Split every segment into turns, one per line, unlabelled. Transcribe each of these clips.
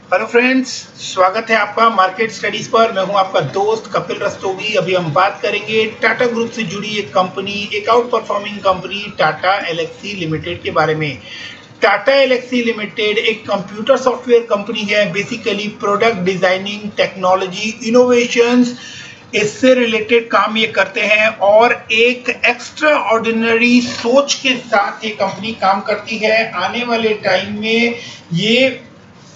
Hello friends, स्वागत है आपका मार्केट स्टडीज पर। मैं हूं आपका दोस्त कपिल रस्तोगी। अभी हम बात करेंगे टाटा ग्रुप से जुड़ी एक कंपनी, एक out performing company Tata Elxsi limited के बारे में। टाटा एल्क्सी लिमिटेड एक कंप्यूटर सॉफ्टवेयर कंपनी है। Basically product designing, technology, innovations, इससे रिलेटेड काम ये करते हैं और एक एक्स्ट्रा ऑर्डिनरी सोच के साथ ये कंपनी काम करती है। आने वाले टाइम में ये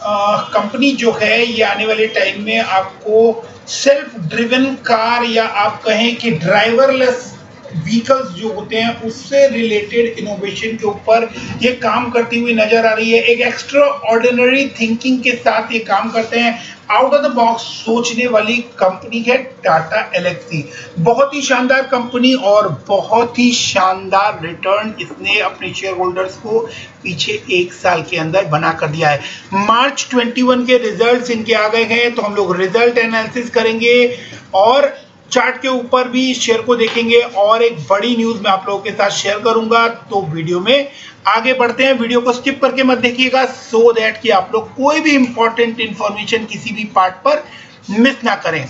कंपनी जो है, ये आने वाले टाइम में आपको सेल्फ ड्रिवन कार या आप कहें कि ड्राइवरलेस व्हीकल्स जो होते हैं उससे रिलेटेड इनोवेशन के ऊपर ये काम करती हुई नजर आ रही है। एक एक्स्ट्रा ऑर्डिनरी थिंकिंग के साथ ये काम करते हैं। आउट ऑफ द बॉक्स सोचने वाली कंपनी है टाटा एल्क्सी। बहुत ही शानदार कंपनी और बहुत ही शानदार रिटर्न इसने अपने शेयर होल्डर्स को पीछे एक साल के अंदर बना कर दिया है। मार्च 21 के रिजल्ट्स इनके आ गए हैं, तो हम लोग रिजल्ट एनालिसिस करेंगे और चार्ट के ऊपर भी शेयर को देखेंगे और एक बड़ी न्यूज मैं आप लोगों के साथ शेयर करूंगा। तो वीडियो में आगे बढ़ते हैं। वीडियो को स्किप करके मत देखिएगा, सो दैट कि आप लोग कोई भी इंपॉर्टेंट इंफॉर्मेशन किसी भी पार्ट पर मिस ना करें।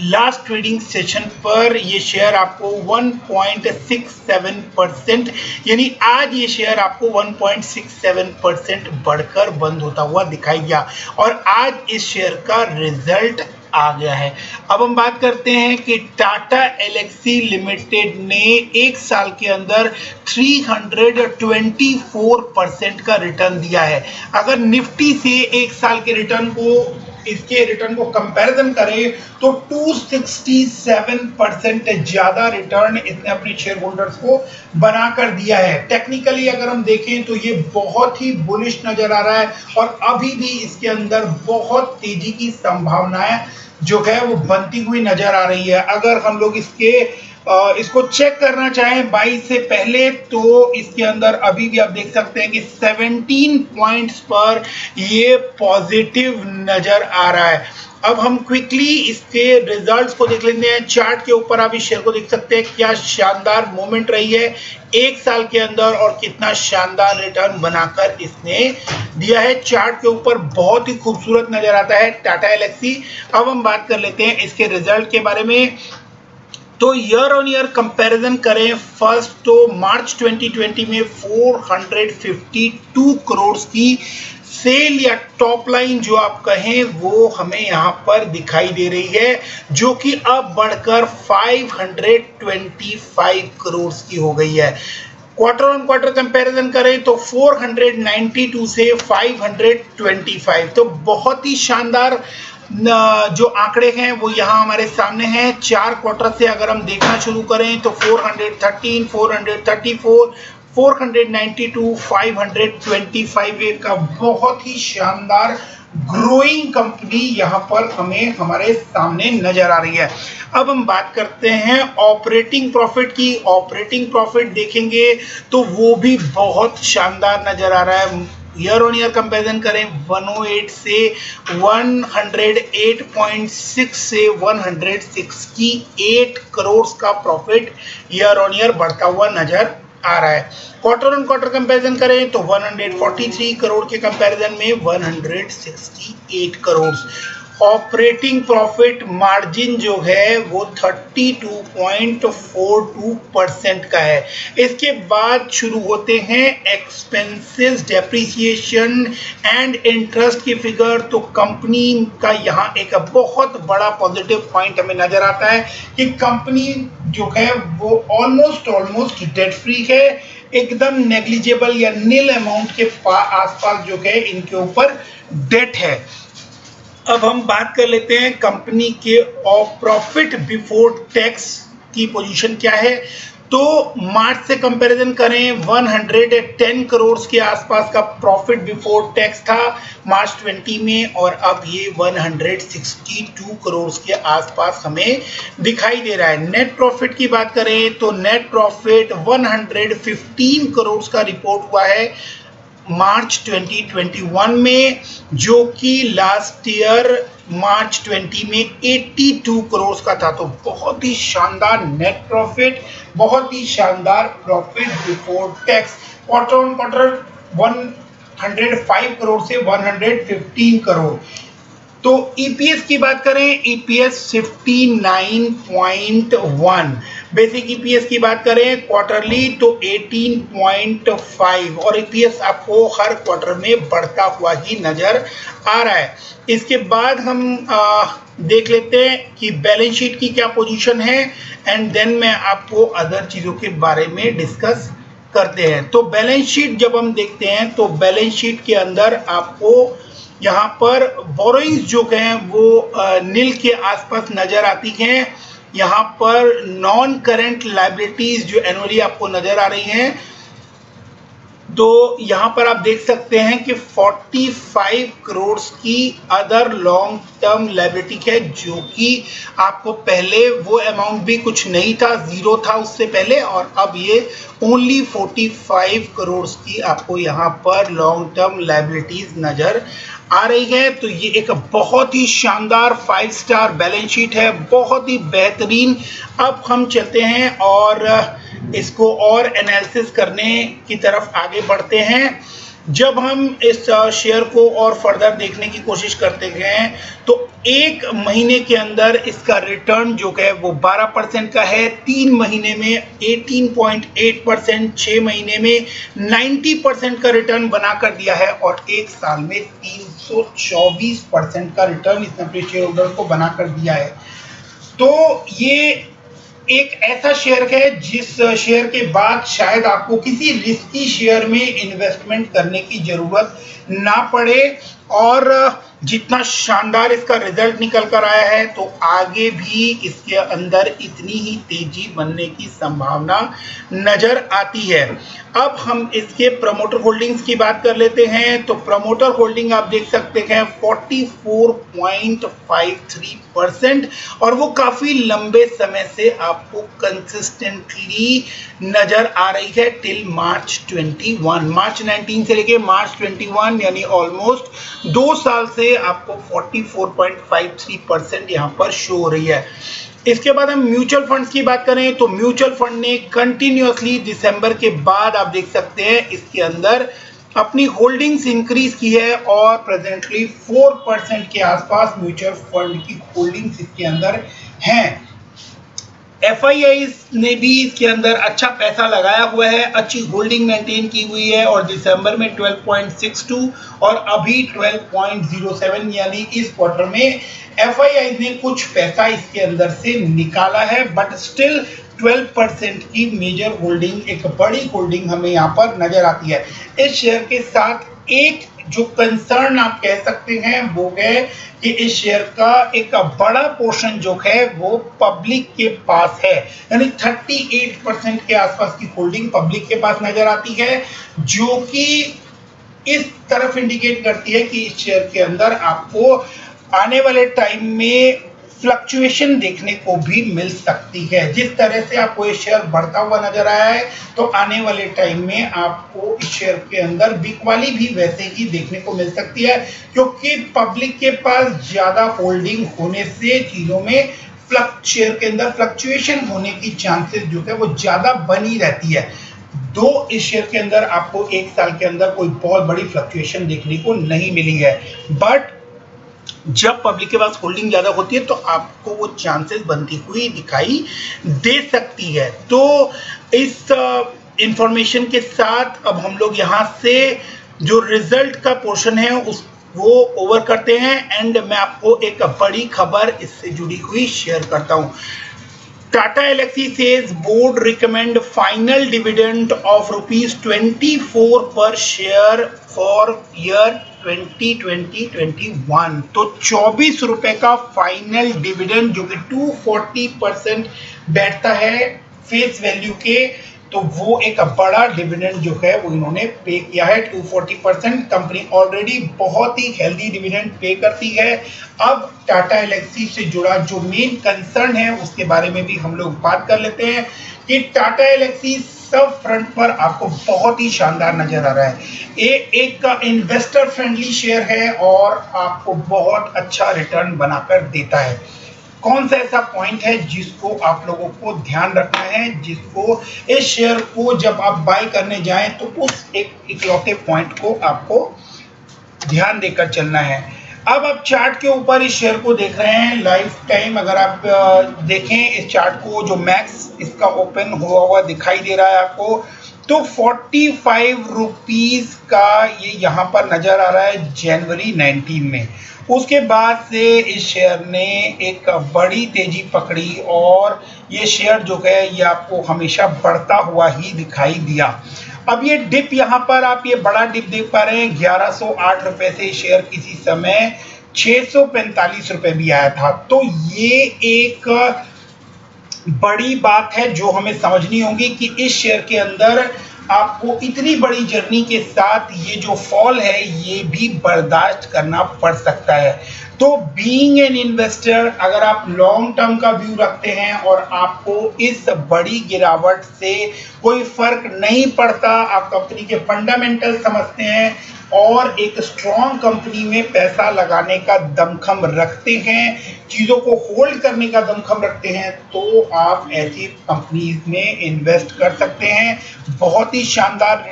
लास्ट ट्रेडिंग सेशन पर ये शेयर आपको 1.67%, यानी आज ये शेयर आपको 1.67% बढ़कर बंद होता हुआ दिखाई दिया और आज इस शेयर का रिजल्ट आ गया है। अब हम बात करते हैं कि टाटा एल्क्सी लिमिटेड ने एक साल के अंदर 324% का रिटर्न दिया है। अगर निफ्टी से एक साल के रिटर्न को, इसके रिटर्न को कंपैरिजन करें तो 267% ज्यादा रिटर्न इसने अपने शेयर होल्डर्स को बनाकर दिया है। टेक्निकली अगर हम देखें तो ये बहुत ही बुलिश नजर आ रहा है और अभी भी इसके अंदर बहुत तेजी की संभावनाएं जो है वो बनती हुई नजर आ रही है। अगर हम लोग इसको चेक करना चाहें 22 से पहले, तो इसके अंदर अभी भी आप देख सकते हैं कि 17 पॉइंट्स पर ये पॉजिटिव नजर आ रहा है। अब हम क्विकली इसके रिजल्ट्स को देख लेते हैं। चार्ट के ऊपर आप इस शेयर को देख सकते हैं, क्या शानदार मूवमेंट रही है एक साल के अंदर और कितना शानदार रिटर्न बनाकर इसने दिया है। चार्ट के ऊपर बहुत ही खूबसूरत नजर आता है टाटा एल्क्सी। अब हम बात कर लेते हैं इसके रिजल्ट के बारे में। तो ईयर ऑन ईयर कंपैरिजन करें फर्स्ट, तो मार्च 2020 में 452 करोड़ की सेल या टॉप लाइन जो आप कहें वो हमें यहां पर दिखाई दे रही है, जो कि अब बढ़कर 525 करोड़ की हो गई है। क्वार्टर ऑन क्वार्टर कंपैरिजन करें तो 492 से 525, तो बहुत ही शानदार जो आंकड़े हैं वो यहाँ हमारे सामने हैं। 4 क्वार्टर से अगर हम देखना शुरू करें तो 413, 434, 492, 525 का बहुत ही शानदार ग्रोइंग कंपनी यहाँ पर हमें हमारे सामने नजर आ रही है। अब हम बात करते हैं ऑपरेटिंग प्रॉफिट की। ऑपरेटिंग प्रॉफिट देखेंगे तो वो भी बहुत शानदार नजर आ रहा है। ईयर ऑन ईयर कंपेरिजन करें 108 से 108.6 से 168 करोड़ का प्रॉफिट ईयर ऑन ईयर बढ़ता हुआ नजर आ रहा है। क्वार्टर ऑन क्वार्टर कंपैरिजन करें तो 143 करोड़ के कंपैरिजन में 168 करोड़। ऑपरेटिंग प्रॉफिट मार्जिन जो है वो 32.42% का है। इसके बाद शुरू होते हैं एक्सपेंसेस, डेप्रिसिएशन एंड इंटरेस्ट की फिगर। तो कंपनी का यहाँ एक बहुत बड़ा पॉजिटिव पॉइंट हमें नजर आता है कि कंपनी जो है वो ऑलमोस्ट डेट फ्री है, एकदम नेग्लिजिबल या नील अमाउंट के आसपास जो है इनके ऊपर डेट है। अब हम बात कर लेते हैं कंपनी के प्रॉफिट बिफोर टैक्स की पोजीशन क्या है। तो मार्च से कंपैरिजन करें 110 करोड़ के आसपास का प्रॉफिट बिफोर टैक्स था मार्च 20 में, और अब ये 162 करोड़ के आसपास हमें दिखाई दे रहा है। नेट प्रॉफिट की बात करें तो नेट प्रॉफिट 115 करोड़ का रिपोर्ट हुआ है मार्च 2021 में, जो कि लास्ट ईयर मार्च 20 में 82 करोड़ का था। तो बहुत ही शानदार नेट प्रॉफिट, बहुत ही शानदार profit before tax. Quarter on quarter 105 crore से 115 करोड़। तो ईपीएस की बात करें, ईपीएस 59.1, बेसिक ईपीएस की बात करें क्वार्टरली तो 18.5, और ईपीएस आपको हर क्वार्टर में बढ़ता हुआ ही नजर आ रहा है। इसके बाद हम देख लेते हैं कि बैलेंस शीट की क्या पोजीशन है, एंड देन मैं आपको अदर चीजों के बारे में डिस्कस करते हैं। तो बैलेंस शीट जब हम देखते हैं तो बैलेंस शीट के अंदर आपको यहाँ पर बोरोइंग्स जो हैं वो नील के आसपास नजर आती हैं। यहाँ पर नॉन करेंट लायबिलिटीज जो एनुअली आपको नजर आ रही हैं, तो यहाँ पर आप देख सकते हैं कि 45 करोड़ की अदर लॉन्ग टर्म लायबिलिटी है, जो कि आपको पहले वो अमाउंट भी कुछ नहीं था, जीरो था उससे पहले, और अब ये ओनली 45 करोड़ की आपको यहाँ पर लॉन्ग टर्म लायबिलिटीज नजर आ रही है। तो ये एक बहुत ही शानदार 5 स्टार बैलेंस शीट है, बहुत ही बेहतरीन। अब हम चलते हैं और इसको और एनालिसिस करने की तरफ आगे बढ़ते हैं। जब हम इस शेयर को और फर्दर देखने की कोशिश करते हैं तो एक महीने के अंदर इसका रिटर्न जो है वो 12% का है, 3 महीने में 18.8%, 6 महीने में 90% का रिटर्न बना कर दिया है, और एक साल में 324% का रिटर्न इसने अपने शेयर होल्डर को बना कर दिया है। तो ये एक ऐसा शेयर है जिस शेयर के बाद शायद आपको किसी रिस्की शेयर में इन्वेस्टमेंट करने की जरूरत ना पड़े, और जितना शानदार इसका रिजल्ट निकल कर आया है तो आगे भी इसके अंदर इतनी ही तेजी बनने की संभावना नजर आती है। अब हम इसके प्रमोटर होल्डिंग्स की बात कर लेते हैं। तो प्रमोटर होल्डिंग आप देख सकते हैं 44.53%, और वो काफी लंबे समय से आपको कंसिस्टेंटली नजर आ रही है टिल मार्च 21, मार्च 19 से लेके मार्च 21, यानी ऑलमोस्ट 2 साल से आपको 44.53% यहाँ पर शो हो रही है। इसके बाद हम म्यूचुअल फंड्स की बात करें तो म्यूचुअल फंड ने कंटिन्यूअसली दिसंबर के बाद आप देख सकते हैं इसके अंदर अपनी होल्डिंग्स इंक्रीज की है, और प्रेजेंटली 4% के आसपास म्यूचुअल फंड की होल्डिंग्स इसके अंदर हैं। एफआईआईज ने भी इसके अंदर अच्छा पैसा लगाया हुआ है, अच्छी होल्डिंग मेंटेन की हुई है, और दिसंबर में 12.62 और अभी 12.07, यानी इस क्वार्टर में एफआईआईज ने कुछ पैसा इसके अंदर से निकाला है, बट स्टिल 12% की मेजर होल्डिंग, एक बड़ी होल्डिंग हमें यहाँ पर नजर आती है। इस शेयर के साथ एक जो कंसर्न आप कह सकते हैं वो है कि इस शेयर का एक बड़ा पोर्शन जो है वो पब्लिक के पास है, यानी 38% के आसपास की होल्डिंग पब्लिक के पास नजर आती है, जो कि इस तरफ इंडिकेट करती है कि इस शेयर के अंदर आपको आने वाले टाइम में फ्लक्चुएशन देखने को भी मिल सकती है। जिस तरह से आपको ये शेयर बढ़ता हुआ नजर आया है, तो आने वाले टाइम में आपको इस शेयर के अंदर बिकवाली भी वैसे ही देखने को मिल सकती है, क्योंकि पब्लिक के पास ज्यादा होल्डिंग होने से चीजों में शेयर के अंदर फ्लक्चुएशन होने की चांसेस जो है वो ज्यादा बनी रहती है। दो इस शेयर के अंदर आपको एक साल के अंदर कोई बहुत बड़ी फ्लक्चुएशन देखने को नहीं मिली है, बट जब पब्लिक के पास होल्डिंग ज्यादा होती है तो आपको वो चांसेस बनती हुई दिखाई दे सकती है। तो इस इंफॉर्मेशन के साथ अब हम लोग यहाँ से जो रिजल्ट का पोर्शन है उस वो ओवर करते हैं, एंड मैं आपको एक बड़ी खबर इससे जुड़ी हुई शेयर करता हूँ। Tata Elxsi says board recommend final dividend of ₹24 per share for year 2020-21। तो 24 रुपए का फाइनल डिविडेंड जो कि 240% बैठता है फेस वैल्यू के, तो वो एक बड़ा डिविडेंड जो है वो इन्होंने पे किया है 240%। कंपनी ऑलरेडी बहुत ही हेल्दी डिविडेंड पे करती है। अब टाटा एलेक्सी से जुड़ा जो मेन कंसर्न है उसके बारे में भी हम लोग बात कर लेते हैं कि टाटा एलेक्सी सब फ्रंट पर आपको बहुत ही शानदार नजर आ रहा है। ये एक इन्वेस्टर फ्रेंडली शेयर है और आपको बहुत अच्छा रिटर्न बनाकर देता है। कौन सा ऐसा पॉइंट है जिसको आप लोगों को ध्यान रखना है, जिसको इस शेयर को जब आप बाय करने जाएं तो उस एक इकलौते पॉइंट को आपको ध्यान देकर चलना है। अब आप चार्ट के ऊपर इस शेयर को देख रहे हैं लाइफ टाइम। अगर आप देखें इस चार्ट को, जो मैक्स इसका ओपन हुआ दिखाई दे रहा है आपको, तो 45 रुपीज का ये यहाँ पर नजर आ रहा है जनवरी 19 में। उसके बाद से इस शेयर ने एक बड़ी तेजी पकड़ी और ये शेयर जो है ये आपको हमेशा बढ़ता हुआ ही दिखाई दिया। अब ये डिप यहाँ पर आप ये बड़ा डिप देख पा रहे हैं, 1108 रुपए से शेयर किसी समय 645 रुपए भी आया था। तो ये एक बड़ी बात है जो हमें समझनी होगी कि इस शेयर के अंदर आपको इतनी बड़ी जर्नी के साथ ये जो फॉल है ये भी बर्दाश्त करना पड़ सकता है। तो बीइंग एन इन्वेस्टर, अगर आप लॉन्ग टर्म का व्यू रखते हैं और आपको इस बड़ी गिरावट से कोई फर्क नहीं पड़ता, आप कंपनी के फंडामेंटल समझते हैं और एक स्ट्रॉन्ग कंपनी में पैसा लगाने का दमखम रखते हैं, चीज़ों को होल्ड करने का दमखम रखते हैं, तो आप ऐसी कंपनीज में इन्वेस्ट कर सकते हैं। बहुत ही शानदार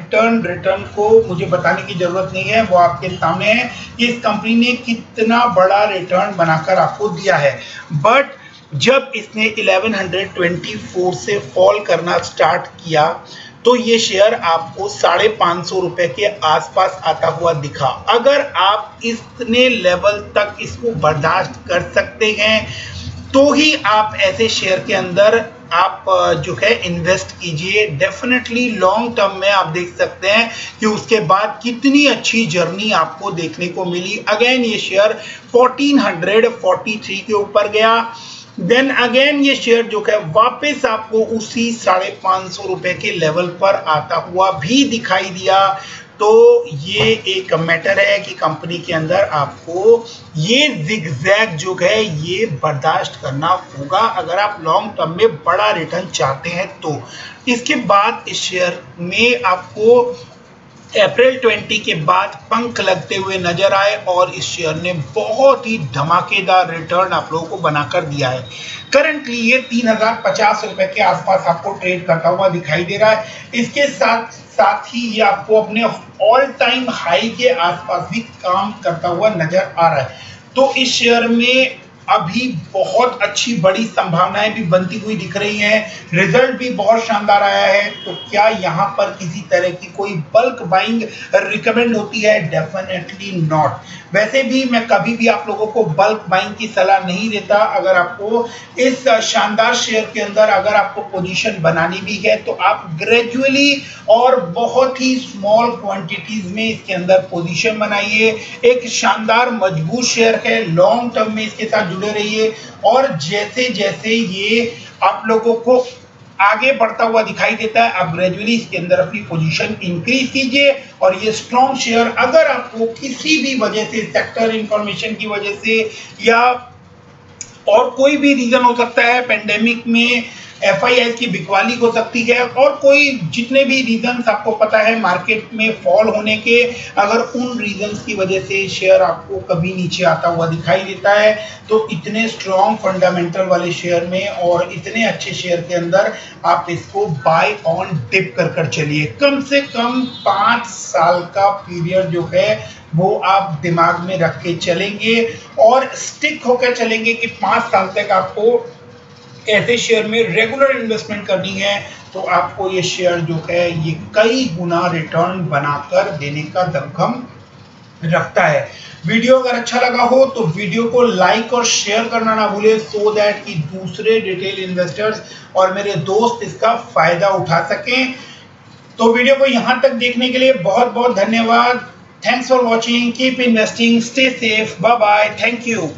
रिटर्न को मुझे बताने की ज़रूरत नहीं है, वो आपके सामने है कि इस कंपनी ने कितना बड़ा रिटर्न बनाकर आपको दिया है। बट जब इसने 1124 से फॉल करना स्टार्ट किया तो ये शेयर आपको 550 रुपए के आसपास आता हुआ दिखा। अगर आप इतने लेवल तक इसको बर्दाश्त कर सकते हैं तो ही आप ऐसे शेयर के अंदर आप जो है इन्वेस्ट कीजिए। डेफिनेटली लॉन्ग टर्म में आप देख सकते हैं कि उसके बाद कितनी अच्छी जर्नी आपको देखने को मिली। अगेन ये शेयर 1443 के ऊपर गया, देन अगेन ये शेयर जो है वापस आपको उसी 550 रुपए के लेवल पर आता हुआ भी दिखाई दिया। तो ये एक मैटर है कि कंपनी के अंदर आपको ये जिगजैग जो है ये बर्दाश्त करना होगा अगर आप लॉन्ग टर्म में बड़ा रिटर्न चाहते हैं। तो इसके बाद इस शेयर में आपको अप्रैल 20 के बाद पंख लगते हुए नजर आए और इस शेयर ने बहुत ही धमाकेदार रिटर्न आप लोगों को बनाकर दिया है। करंटली ये 3050 रुपए के आसपास आपको ट्रेड करता हुआ दिखाई दे रहा है। इसके साथ साथ ही ये आपको अपने ऑल टाइम हाई के आसपास भी काम करता हुआ नजर आ रहा है। तो इस शेयर में अभी बहुत अच्छी बड़ी संभावनाएं भी बनती हुई दिख रही हैं, रिजल्ट भी बहुत शानदार आया है। तो क्या यहाँ पर किसी तरह की कोई बल्क बाइंग रिकमेंड होती है? Definitely not. वैसे भी मैं कभी भी आप लोगों को बल्क बाइंग की सलाह नहीं देता। अगर आपको इस शानदार शेयर के अंदर अगर आपको पोजीशन बनानी भी है तो आप ग्रेजुअली और बहुत ही स्मॉल क्वांटिटीज में इसके अंदर पोजीशन बनाइए। एक शानदार मजबूत शेयर है, लॉन्ग टर्म में इसके साथ जुड़े रहिए और जैसे जैसे ये आप लोगों को आगे बढ़ता हुआ दिखाई देता है आप ग्रेजुअली इसके अंदर अपनी पोजीशन इंक्रीज कीजिए। और ये स्ट्रॉन्ग शेयर अगर आपको किसी भी वजह से, सेक्टर इंफॉर्मेशन की वजह से या और कोई भी रीजन हो सकता है, पेंडेमिक में FIIs की बिकवाली हो सकती है और कोई जितने भी रीजंस आपको पता है मार्केट में फॉल होने के, अगर उन रीजंस की वजह से शेयर आपको कभी नीचे आता हुआ दिखाई देता है तो इतने स्ट्रॉन्ग फंडामेंटल वाले शेयर में और इतने अच्छे शेयर के अंदर आप इसको बाय ऑन डिप कर चलिए। कम से कम 5 साल का पीरियड जो है वो आप दिमाग में रख के चलेंगे और स्टिक होकर चलेंगे कि 5 साल तक आपको ऐसे शेयर में रेगुलर इन्वेस्टमेंट करनी है तो आपको ये शेयर जो है ये कई गुना रिटर्न बनाकर देने का दमखम रखता है। वीडियो अगर अच्छा लगा हो तो वीडियो को लाइक और शेयर करना ना भूले सो दैट कि दूसरे रिटेल इन्वेस्टर्स और मेरे दोस्त इसका फायदा उठा सकें। तो वीडियो को यहाँ तक देखने के लिए बहुत बहुत धन्यवाद। Thanks for watching, keep investing, stay safe, bye bye, thank you.